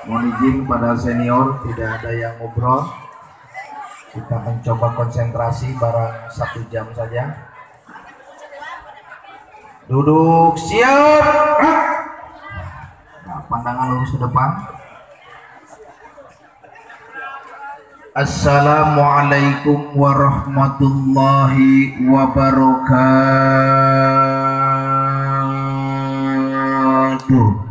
Mohon izin pada senior, tidak ada yang ngobrol. Kita mencoba konsentrasi barang 1 jam saja. Duduk siap. Nah, pandangan lurus ke depan. Assalamualaikum warahmatullahi wabarakatuh.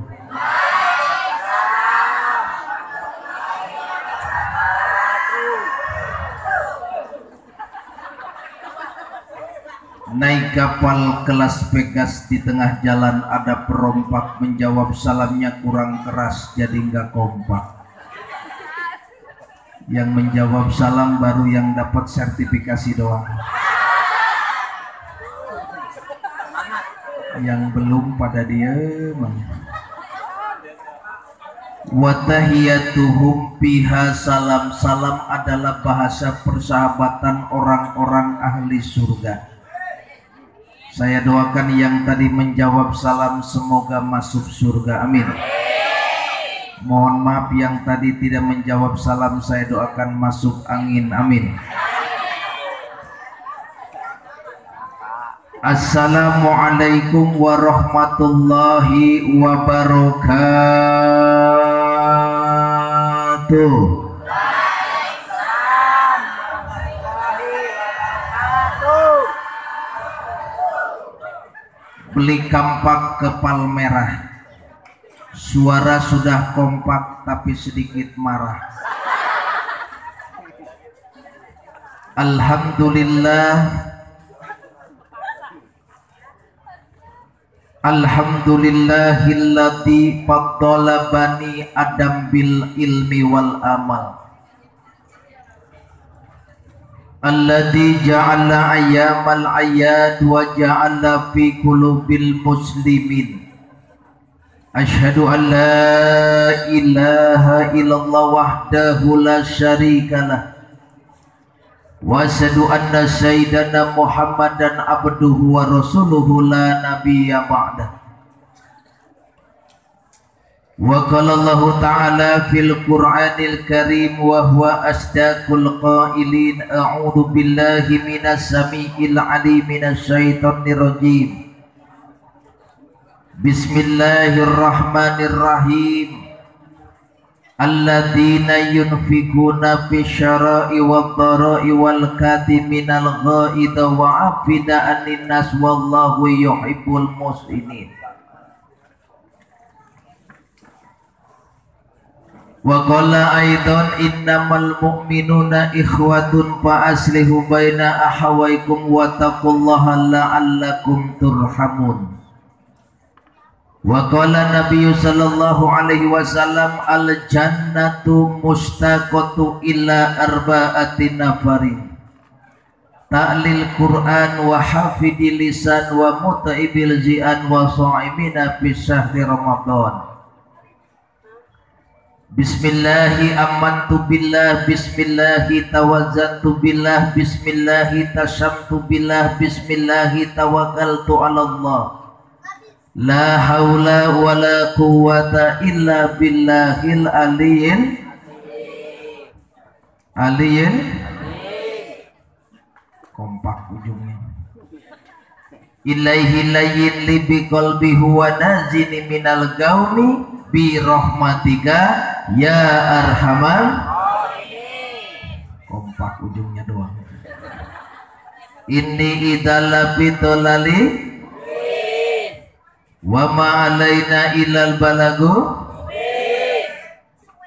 Naik kapal kelas Pegas, di tengah jalan ada perompak, menjawab salamnya kurang keras jadi nggak kompak. Yang menjawab salam baru yang dapat sertifikasi doang. Yang belum pada diem. Wa tahiyatuhum fiha salam. Salam adalah bahasa persahabatan orang-orang ahli surga. Saya doakan yang tadi menjawab salam semoga masuk surga, amin. Mohon maaf yang tadi tidak menjawab salam, saya doakan masuk angin, amin. Assalamualaikum warahmatullahi wabarakatuh. Beli kampak ke Palmerah, suara sudah kompak tapi sedikit marah. Alhamdulillah, alhamdulillahilladzi faddala bani Adam bil ilmi wal amal. Alladzi ja'ala ayyamal ayyad wa ja'ala fi qulubil muslimin. Asyhadu an la ilaha illallah wahdahu la syarikalah wa asyhadu anna sayyidana Muhammadan abduhu wa rasuluhu la nabiyya ba'dah. Wa qala Allah ta'ala fil Qur'anil Karim wa huwa asdaqul qailin. A'udzu billahi minas samiil alim minasy syaithanir rajim. Bismillahirrahmanirrahim. Alladzina yunfikuna bisyara'i wadh-dhara'i wal kadhiminal ghaidha wa 'afina 'anil nas wallahu yuhibbul muhsinin. Wa qala aidan innamal mu'minuna ikhwatun fa aslihu baina ahawaykum wa taqullaha la'allakum turhamun. Wa qala Nabi sallallahu alaihi wasallam al jannatu mustaqatu illa arba'ati nafarin. Ta'lil Qur'an wa hafidil lisan wa mutaibil zi'an wa sha'imina fi syahri Ramadan. Bismillahi amantu billah, bismillahi tawazzantu billah, bismillahi tasyamtu billah, bismillahi tawakkaltu ala Allah. La haula wa la quwwata illa billahil aliyyil kompak ujungnya. Ilaihi layyin li bi qalbi huwa nazini minal gaumi bi rahmatika ya arhamar. Kompak ujungnya doang. Inni idalabitu lali wa ma alaina ilal balagu.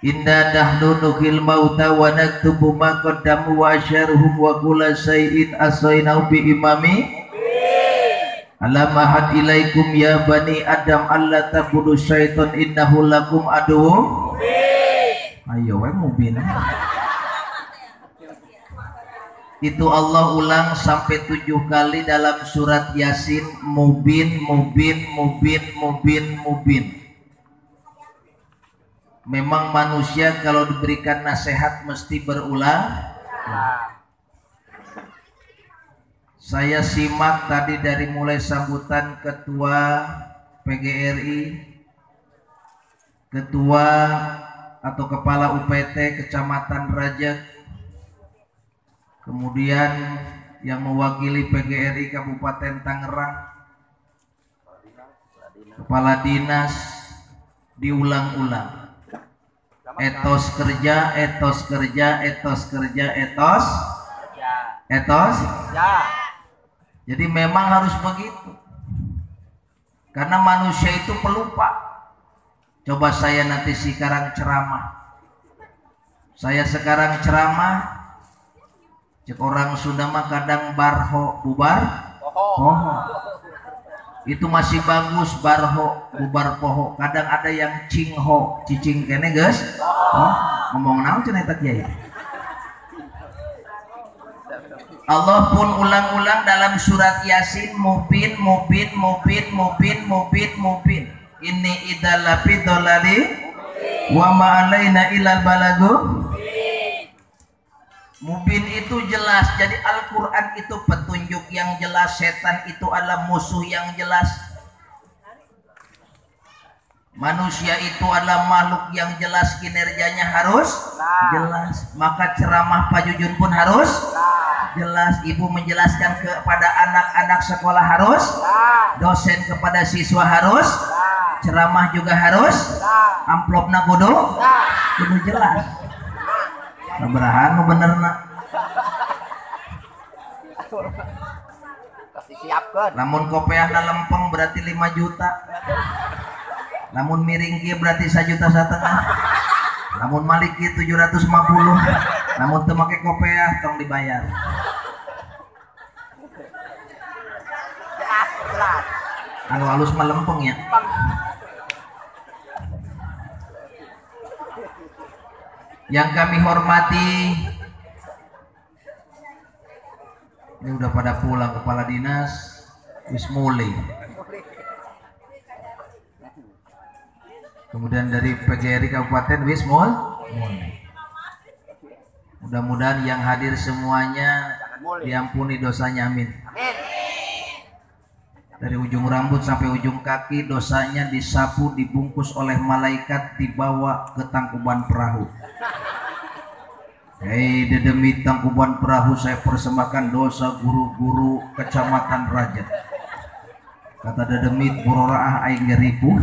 Inna nahnu nuhil mauta wa naktubu ma qaddamu wa asyaruhum wa kulla syai'in asainahu bi imami. Alam ahad ilaikum ya bani Adam alla tabudu syaiton innahu lakum aduwwum. Ayo we mubin. Itu Allah ulang sampai 7 kali dalam surat Yasin. Mubin, mubin, mubin, mubin, mubin. Memang manusia kalau diberikan nasihat mesti berulang. Saya simak tadi dari mulai sambutan Ketua PGRI, Ketua atau Kepala UPT Kecamatan Rajak, kemudian yang mewakili PGRI Kabupaten Tangerang, Kepala Dinas, diulang-ulang. Etos kerja, etos kerja, etos kerja, etos. Jadi memang harus begitu. Karena manusia itu pelupa. Coba saya nanti sekarang ceramah. Saya sekarang ceramah. Cek orang Sunda mah kadang barho bubar poho. Itu masih bagus barho bubar poho. Kadang ada yang cingho cicing kene guys. Oh, ngomong naon cenah eta kiai. Allah pun ulang-ulang dalam surat Yasin, mubin. Ini idalapi dolali wa ma'alaina ilal balagu. Mubin itu jelas. Jadi Al-Quran itu petunjuk yang jelas. Setan itu adalah musuh yang jelas. Manusia itu adalah makhluk yang jelas. Kinerjanya harus jelas. Maka ceramah Pak Jujun pun harus jelas. Ibu menjelaskan kepada anak-anak sekolah harus, dosen kepada siswa harus, ceramah juga harus, amplopna kudu jelas. Sabarahan nu benerna. Kasih siapkeun. Lamun kopeahna lempeng berarti 5 juta. Lamun miring kieu berarti 1,5 juta. Lamun malik kieu 750. Lamun teu make kopeah tong dibayar. Anu halus mah lempeng ya. Yang kami hormati, ini udah pada pulang kepala dinas, wis mulai. Kemudian dari PGRI Kabupaten wis mulai. Mudah-mudahan yang hadir semuanya diampuni dosanya, amin. Dari ujung rambut sampai ujung kaki dosanya disapu, dibungkus oleh malaikat, dibawa ke tangkuban perahu. Hei dedemit tangkuban perahu, saya persembahkan dosa guru-guru Kecamatan Rajak. Kata dedemit burora aing ngeripuh.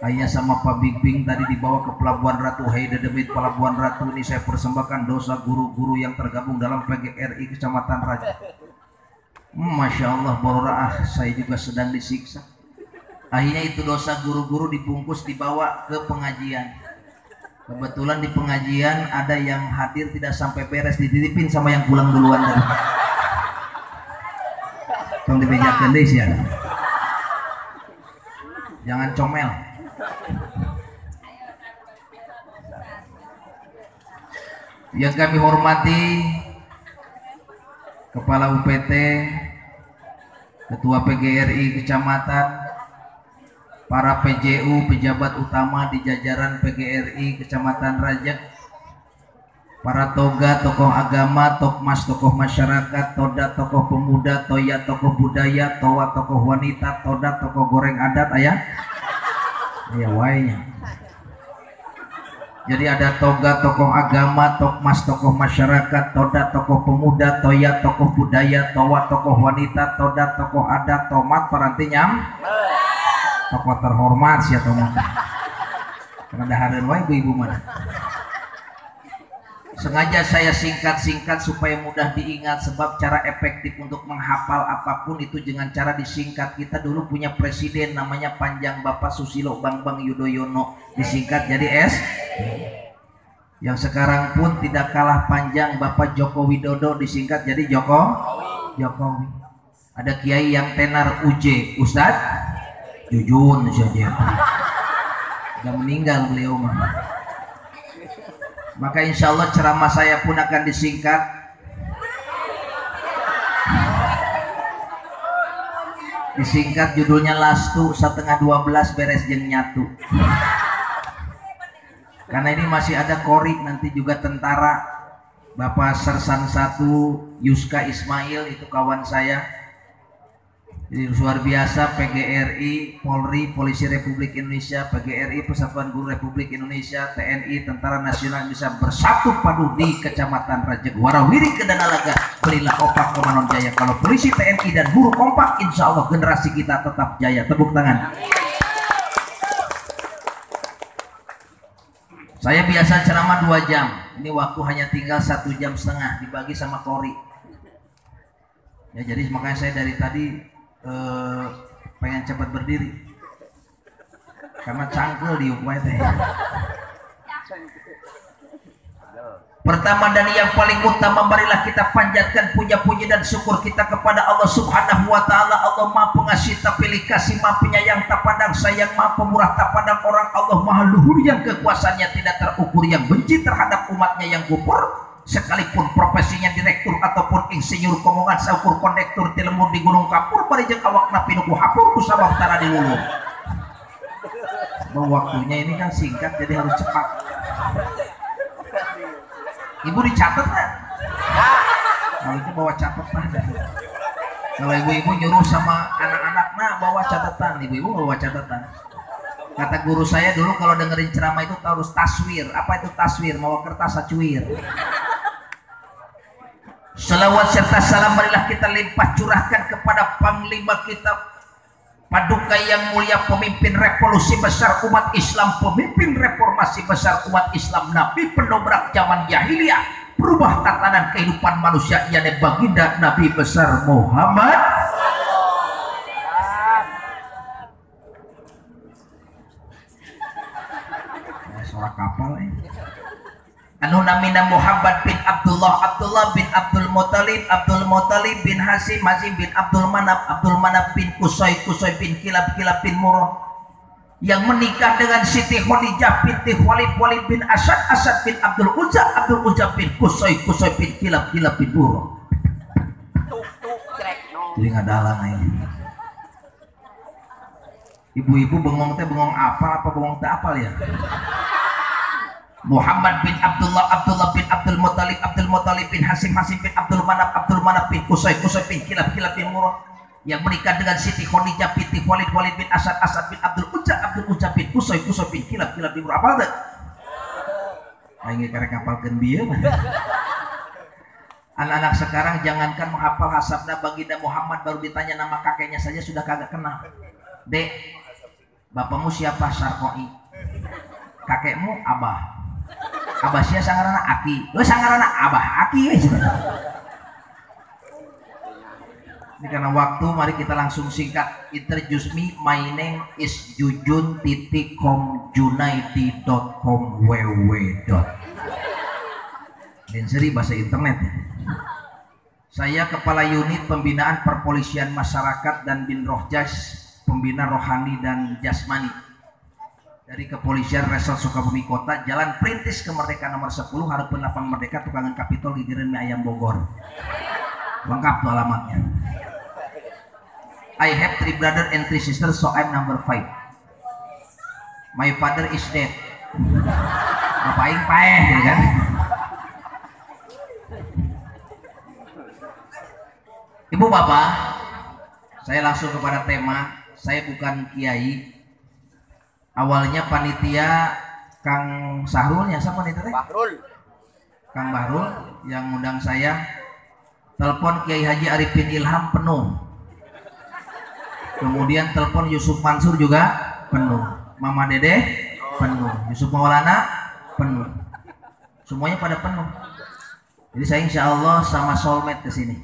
Aingnya sama Pak Bing tadi dibawa ke Pelabuhan Ratu. Hei dedemit Pelabuhan Ratu, ini saya persembahkan dosa guru-guru yang tergabung dalam PGRI Kecamatan Rajak. Masya Allah burora saya juga sedang disiksa. Akhirnya itu dosa guru-guru dibungkus dibawa ke pengajian. Kebetulan di pengajian ada yang hadir tidak sampai beres, dititipin sama yang pulang duluan tadi. Tong dibejakeun deui sia. Jangan comel. Yang kami hormati Kepala UPT, Ketua PGRI Kecamatan, para PJU, pejabat utama di jajaran PGRI Kecamatan Rajak, para toga, tokoh agama, tokmas, tokoh masyarakat, toda, tokoh pemuda, toya, tokoh budaya, towa, tokoh wanita, toda, tokoh goreng adat, ayah wainya. Jadi ada toga, tokoh agama, tokmas, tokoh masyarakat, toda, tokoh pemuda, toya, tokoh budaya, towa, tokoh wanita, toda, tokoh adat, tomat, parantinyam, tokoh terhormat sih atau mah. Karena dahareun wae ibu-ibu mana. Sengaja saya singkat-singkat supaya mudah diingat, sebab cara efektif untuk menghafal apapun itu dengan cara disingkat. Kita dulu punya presiden namanya panjang, Bapak Susilo Bambang Yudhoyono, disingkat jadi S. Yang sekarang pun tidak kalah panjang, Bapak Joko Widodo, disingkat jadi Jokowi. Ada kiai yang tenar UJ, Ustadz Jujun saja. Sudah meninggal beliau mah. Maka insya Allah ceramah saya pun akan disingkat. Disingkat judulnya Lastu 11:30 beres jeung nyatu. Karena ini masih ada korik, nanti juga tentara. Bapak Sersan 1 Yuska Ismail itu kawan saya. Jadi luar biasa PGRI, Polri, Polisi Republik Indonesia, PGRI, Persatuan Guru Republik Indonesia, TNI, Tentara Nasional bisa bersatu padu di Kecamatan Rajek Warawiri Kedanalaga. Berilah kompak Komanon Jaya. Kalau polisi, TNI, dan guru kompak, insya Allah generasi kita tetap jaya. Tepuk tangan. Saya biasa ceramah 2 jam. Ini waktu hanya tinggal 1,5 jam dibagi sama Kori. Ya, jadi makanya saya dari tadi pengen cepat berdiri karena cangkel di upaya teh. Pertama dan yang paling utama, marilah kita panjatkan puja-puji dan syukur kita kepada Allah Subhanahu wa taala. Allah Maha Pengasih tak pilih kasih, Maha Penyayang tak pandang sayang, Maha Pemurah tak pandang orang. Allah Maha Luhur yang kekuasaannya tidak terukur, yang benci terhadap umatnya yang kufur. Sekalipun profesinya direktur ataupun insinyur komongan saukur kondektur ti lembur di gunung kapur parijeng awak napi nuku hapur ku sabab tara di lulu. Waktunya ini kan singkat jadi harus cepat. Ibu dicatat nggak? Kalau itu bawa catatan. Kalau ibu-ibu nyuruh sama anak-anak, nah bawa catatan, ibu-ibu bawa catatan. Kata guru saya dulu kalau dengerin ceramah itu harus taswir. Apa itu taswir? Mau kertas acuir. Salawat serta salam marilah kita limpah curahkan kepada Panglima kita, Paduka yang mulia, pemimpin revolusi besar umat Islam, pemimpin reformasi besar umat Islam, Nabi pendobrak zaman jahiliyah, berubah tatanan kehidupan manusia, yakni baginda Nabi besar Muhammad. Suara kapal anu namina Muhammad bin Abdullah, Abdullah bin Abdul Muttalib bin Hasim, Hasim bin Abdul Manaf bin Kusai, Kusai bin Kilab, Kilab bin Murrah, yang menikah dengan Siti Khadijah binti Khalid, Khalid bin Asad, Asad bin Abdul Uzza bin Kusai, Kusai bin Kilab, Kilab bin Murrah. Jadi ngadalang ini. Ibu-ibu bengong teh bengong apa bengong teh apal ya? Muhammad bin Abdullah, Abdullah bin Abdul Muttalib bin Hasim, Hasim bin Abdul Manaf bin Kusai, Kusai bin Kilab, Kilab bin Murrah, yang menikah dengan Siti Khadijah binti Khalid, Khalid bin Asad, Asad bin Abdul Uzza bin Kusai, Kusai bin Kilab, Kilab bin Murrah. Apa teh? Aing karek ngapalkeun bieu mah. Anak-anak sekarang jangankan menghafal hasabna baginda Muhammad, baru ditanya nama kakeknya saja sudah kagak kenal. Dek, bapakmu siapa? Sarkoi. Kakekmu Abah. Abah sia sangarana Aki. Sangarana Abah Aki. Ini karena waktu, mari kita langsung singkat. Introduce me, my name is jujun.com.junaidi.com www. Seri bahasa internet. Saya Kepala Unit Pembinaan Perpolisian Masyarakat dan Bin Rohjas, Pembina Rohani dan Jasmani dari Kepolisian Resort Sukabumi Kota, Jalan Perintis Kemerdekaan nomor 10, Harapan Lapang Merdeka, Tukangan Kapitol, Gigireun Mie Ayam Bogor. Lengkap tuh alamatnya. I have 3 brothers and 3 sisters, so I'm number 5. My father is dead. Bapak aing paeh, ya kan? Ibu bapak, saya langsung kepada tema. Saya bukan kiai. Awalnya panitia Kang Sahrul, ya siapa nih teh? Kang Bahrul yang undang saya. Telepon Kiai Haji Arifin Ilham penuh. Kemudian telepon Yusuf Mansur juga penuh. Mama Dede penuh. Yusuf Maulana penuh. Semuanya pada penuh. Jadi saya insya Allah sama soulmate ke sini.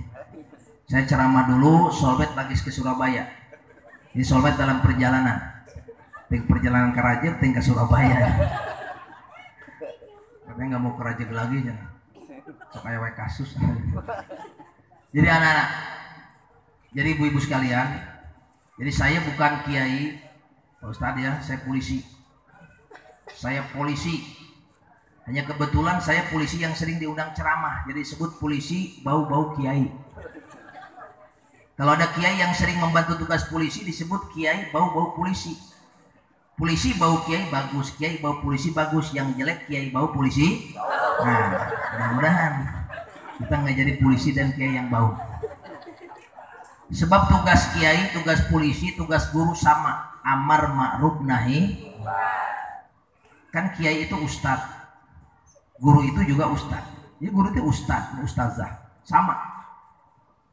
Saya ceramah dulu, soulmate lagi ke Surabaya. Ini soulmate dalam perjalanan. Perjalanan ke Rajek, ke Surabaya. Katanya nggak mau ke Rajek lagi, jangan. Kayak kasus. Jadi anak-anak, jadi ibu-ibu sekalian, jadi saya bukan kiai, Pak Ustadz ya, saya polisi. Saya polisi. Hanya kebetulan saya polisi yang sering diundang ceramah, jadi disebut polisi bau-bau kiai. Kalau ada kiai yang sering membantu tugas polisi disebut kiai bau-bau polisi. Polisi bau kiai bagus, kiai bau polisi bagus, yang jelek kiai bau polisi. Nah, mudah-mudahan kita nggak jadi polisi dan kiai yang bau. Sebab tugas kiai, tugas polisi, tugas guru sama, amar ma'ruf nahi. Kan kiai itu ustadz, guru itu juga ustadz. Jadi guru itu ustadz, ustazah, sama.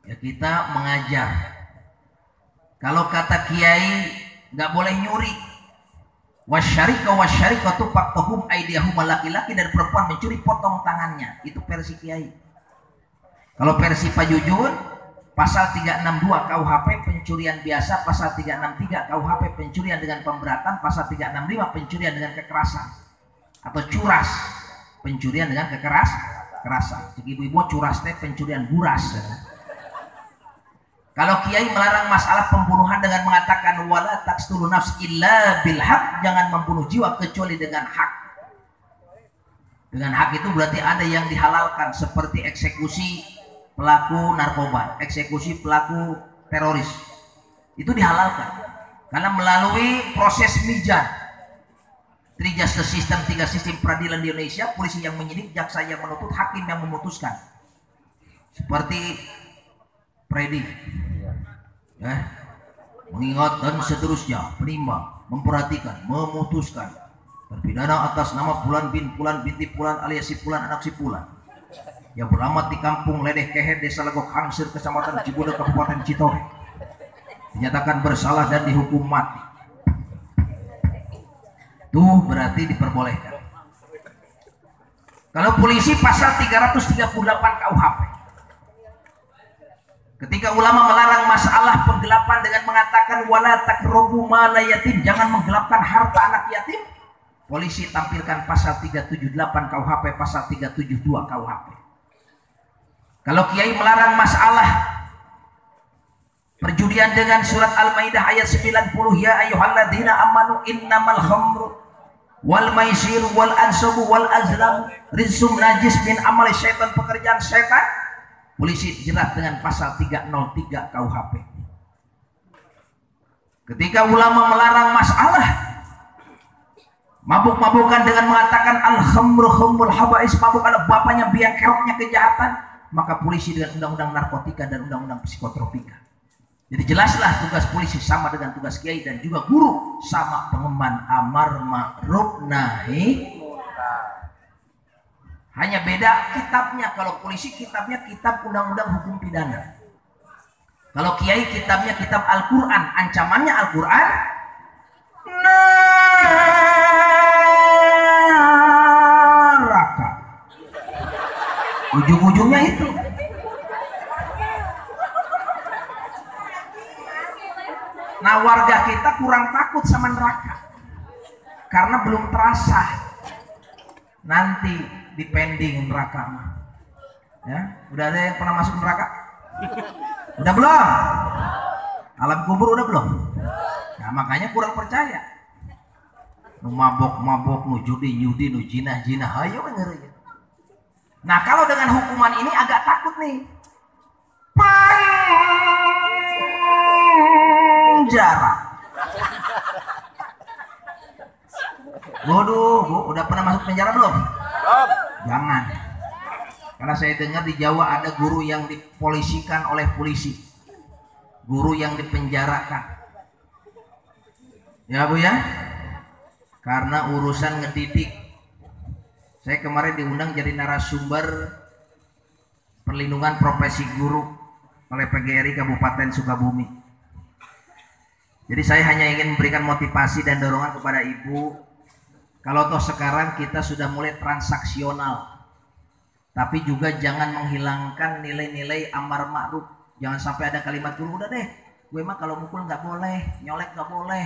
Ya kita mengajar. Kalau kata kiai nggak boleh nyuri. Wasyarikatu faqtahum aydiyahum, laki-laki dan perempuan mencuri potong tangannya. Itu versi kiai. Kalau versi Pak Jujun, pasal 362 KUHP pencurian biasa, pasal 363 KUHP pencurian dengan pemberatan, pasal 365 pencurian dengan kekerasan atau curas, pencurian dengan kekerasan. Ibu-ibu curas teh pencurian buras. Kalau kiai melarang masalah pembunuhan dengan mengatakan wala taqtulu nafs illa bil haq, jangan membunuh jiwa kecuali dengan hak. Dengan hak itu berarti ada yang dihalalkan seperti eksekusi pelaku narkoba, eksekusi pelaku teroris. Itu dihalalkan karena melalui proses mijan. Three justice system, 3 sistem peradilan di Indonesia, polisi yang menyidik, jaksa yang menuntut, hakim yang memutuskan. Seperti predik, ya, mengingat dan seterusnya, menimbang, memperhatikan, memutuskan terpidana atas nama Fulan bin Fulan binti Fulan alias si Fulan anak si Fulan yang beralamat di Kampung Ledeh Keher, Desa Legok Hangsir, Kecamatan Cibodas, Kabupaten Citoreh, dinyatakan bersalah dan dihukum mati. Tuh berarti diperbolehkan. Kalau polisi pasal 338 KUHP, ketika ulama melarang masalah penggelapan dengan mengatakan wala taqrabu mala yatim, jangan menggelapkan harta anak yatim, polisi tampilkan pasal 378 KUHP, pasal 372 KUHP. Kalau kiai melarang masalah perjudian dengan surat Al-Maidah ayat 90, ya ayyuhalladzina amanu innamal khamru wal maisir wal ansabu wal azlam rizqun najis min amali syaitan, pekerjaan setan, polisi jerat dengan pasal 303 KUHP. Ketika ulama melarang masalah mabuk-mabukan dengan mengatakan al-khamru khamrul habais, mabuk adalah bapaknya biang keroknya kejahatan, maka polisi dengan undang-undang narkotika dan undang-undang psikotropika. Jadi jelaslah tugas polisi sama dengan tugas kiai dan juga guru, sama pengemban amar ma'ruf nahi. Hanya beda kitabnya. Kalau polisi kitabnya kitab undang-undang hukum pidana. Kalau kiai kitabnya kitab Al-Quran, ancamannya Al-Quran neraka. Ujung-ujungnya itu. Nah, warga kita kurang takut sama neraka karena belum terasa nanti dipending neraka mah. Ya, udah ada yang pernah masuk neraka? Udah belum? Alam kubur udah belum? Nah, makanya kurang percaya. Nu mabok-mabok, nu judi-judi, nu jinah-jinah, ayo ngeri. Nah, kalau dengan hukuman ini agak takut nih. Penjara. Waduh, Bu, udah pernah masuk penjara belum? Belum. Jangan. Karena saya dengar di Jawa ada guru yang dipolisikan oleh polisi. Guru yang dipenjarakan. Ya, Bu ya? Karena urusan ngedidik. Saya kemarin diundang jadi narasumber perlindungan profesi guru oleh PGRI Kabupaten Sukabumi. Jadi saya hanya ingin memberikan motivasi dan dorongan kepada ibu. Kalau toh sekarang kita sudah mulai transaksional, tapi juga jangan menghilangkan nilai-nilai amar ma'ruf. Jangan sampai ada kalimat guru, udah deh, gue mah kalau mukul nggak boleh, nyolek nggak boleh,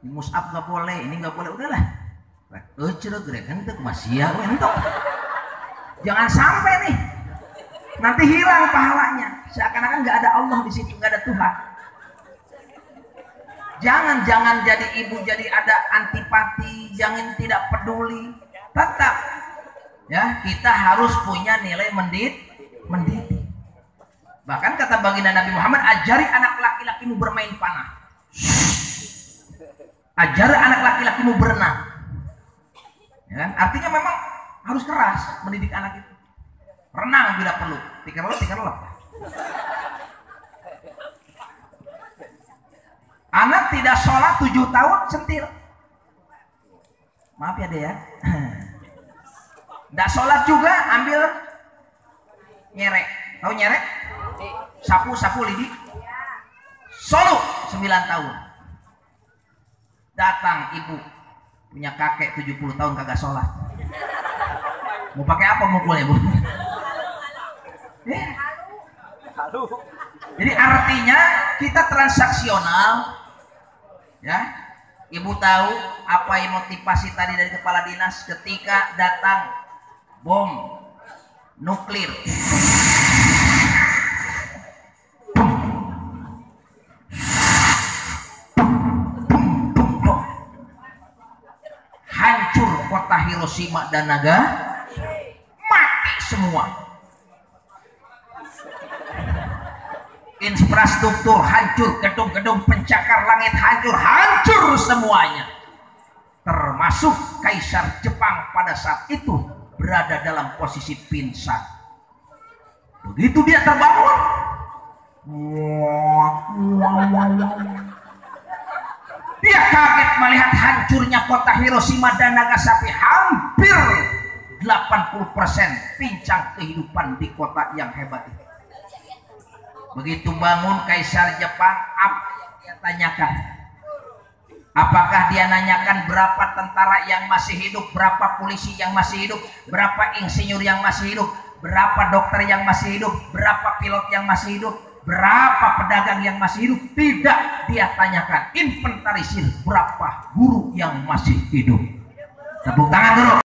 mus'ab nggak boleh, ini nggak boleh, udahlah. Jangan sampai nih, nanti hilang pahalanya, seakan-akan nggak ada Allah di situ, nggak ada Tuhan. Jangan jadi ibu jadi ada antipati, jangan tidak peduli. Tetap ya, kita harus punya nilai mendidik. Bahkan kata baginda Nabi Muhammad, ajari anak laki-lakimu bermain panah. Ajari anak laki-lakimu berenang. Ya kan? Artinya memang harus keras mendidik anak itu. Renang bila perlu, tiker lelep. Anak tidak sholat 7 tahun sentil. Maaf ya deh ya. Tidak sholat juga ambil nyerek. Tahu nyerek? Sapu lidi. Solo 9 tahun. Datang ibu punya kakek 70 tahun kagak sholat. Mau pakai apa mukulnya bu? Jadi artinya kita transaksional, ya. Ibu tahu apa yang motivasi tadi dari kepala dinas ketika datang bom nuklir. Hancur kota Hiroshima dan Nagasaki, mati semua. Infrastruktur hancur, gedung-gedung pencakar langit hancur semuanya. Termasuk Kaisar Jepang pada saat itu berada dalam posisi pingsan. Begitu dia terbangun, dia kaget melihat hancurnya kota Hiroshima dan Nagasaki. Hampir 80% pincang kehidupan di kota yang hebat itu. Begitu bangun Kaisar Jepang, apa dia tanyakan? Apakah dia nanyakan berapa tentara yang masih hidup, berapa polisi yang masih hidup, berapa insinyur yang masih hidup, berapa dokter yang masih hidup, berapa pilot yang masih hidup, berapa pedagang yang masih hidup? Tidak, dia tanyakan inventarisir berapa guru yang masih hidup. Tepuk tangan dulu.